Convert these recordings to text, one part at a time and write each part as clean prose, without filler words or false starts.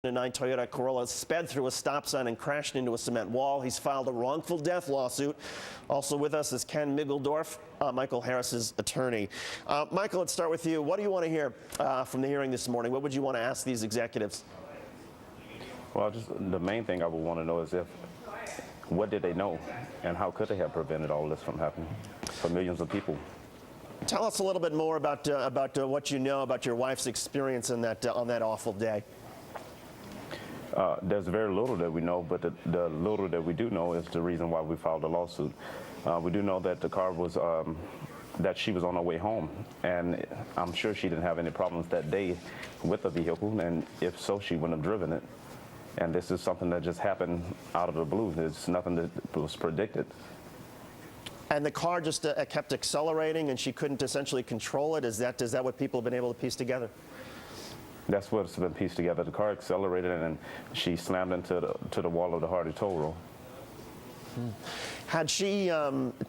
2009 Toyota Corolla sped through a stop sign and crashed into a cement wall. He's filed a wrongful death lawsuit. Also with us is Ken Miggeldorf, Michael Harris's attorney. Michael, let's start with you. What do you want to hear from the hearing this morning? What would you want to ask these executives? Well, just the main thing I would want to know is what did they know, and how could they have prevented all this from happening for millions of people? Tell us a little bit more about what you know about your wife's experience in that on that awful day. There's very little that we know, but the little that we do know is the reason why we filed a lawsuit. We do know that the car was, that she was on her way home, and I'm sure she didn't have any problems that day with the vehicle, and if so, she wouldn't have driven it. And this is something that just happened out of the blue. It's nothing that was predicted. And the car just kept accelerating, and she couldn't essentially control it. Is that what people have been able to piece together? That's what's been pieced together. The car accelerated, and she slammed into the wall of the Hardy toll road. Had she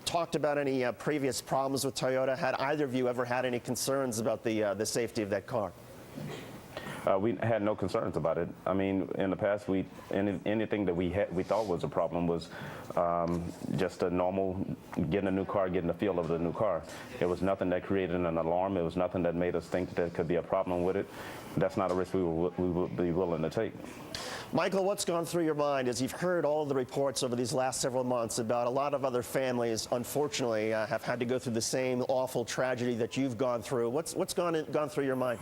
talked about any previous problems with Toyota? Had either of you ever had any concerns about the safety of that car? We had no concerns about it. I mean, in the past, anything that we thought was a problem was just a normal getting a new car, getting the feel of the new car. It was nothing that created an alarm. It was nothing that made us think there could be a problem with it. That's not a risk we would be willing to take. Michael, what's gone through your mind as you've heard all of the reports over these last several months about a lot of other families, unfortunately, have had to go through the same awful tragedy that you've gone through? What's gone through your mind?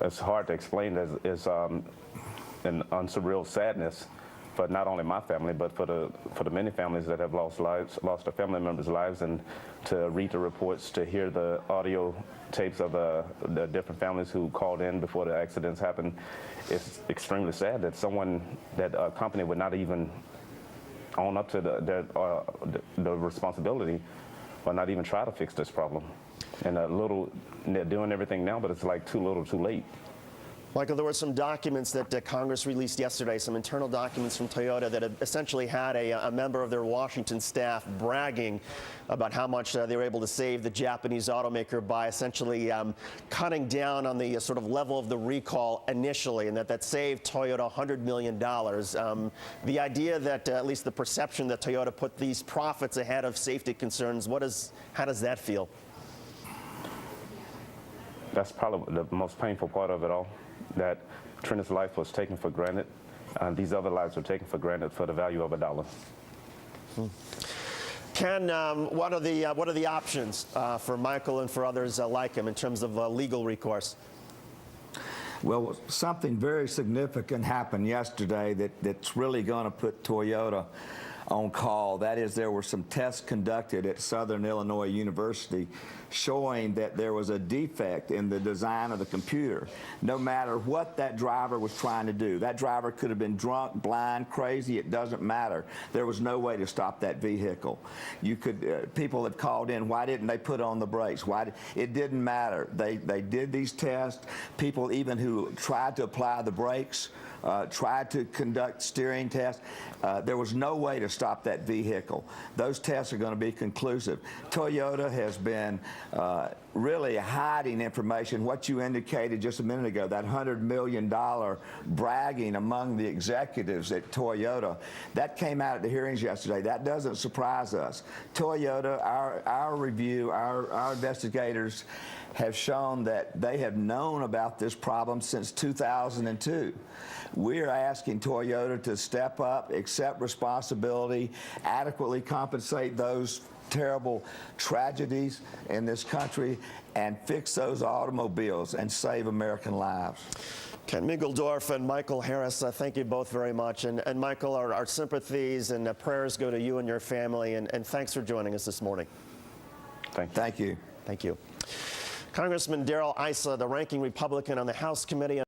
It's hard to explain. It's an unsurreal sadness for not only my family, but for the many families that have lost their family members' lives, and to read the reports, to hear the audio tapes of the different families who called in before the accidents happened. It's extremely sad that a company would not even own up to the responsibility, or not even try to fix this problem. And they're doing everything now, but it's like too little, too late. Michael, there were some documents that Congress released yesterday, some internal documents from Toyota that essentially had a member of their Washington staff bragging about how much they were able to save the Japanese automaker by essentially cutting down on the sort of level of the recall initially, and that saved Toyota $100 million. The idea that, at least the perception that Toyota put these profits ahead of safety concerns, how does that feel? That's probably the most painful part of it all, that Trina's life was taken for granted, and these other lives were taken for granted for the value of $1. Ken, what are the options for Michael and for others like him in terms of legal recourse? Well, something very significant happened yesterday that's really going to put Toyota on call. That is, there were some tests conducted at Southern Illinois University showing that there was a defect in the design of the computer. No matter what that driver was trying to do, that driver could have been drunk, blind, crazy, it doesn't matter. There was no way to stop that vehicle. People had called in, why didn't they put on the brakes? It didn't matter. They did these tests. People even who tried to apply the brakes, tried to conduct steering tests. There was no way to stop that vehicle. Those tests are going to be conclusive. Toyota has been really hiding information. What you indicated just a minute ago, that $100 million bragging among the executives at Toyota, that came out at the hearings yesterday. That doesn't surprise us. Toyota, our review, our investigators have shown that they have known about this problem since 2002. We're asking Toyota to step up, accept responsibility, adequately compensate those terrible tragedies in this country, and fix those automobiles and save American lives. Ken Miggeldorf and Michael Harris, thank you both very much. And Michael, our sympathies and prayers go to you and your family, and thanks for joining us this morning. Thank you. Thank you. Congressman Darrell Issa, the ranking Republican on the House Committee on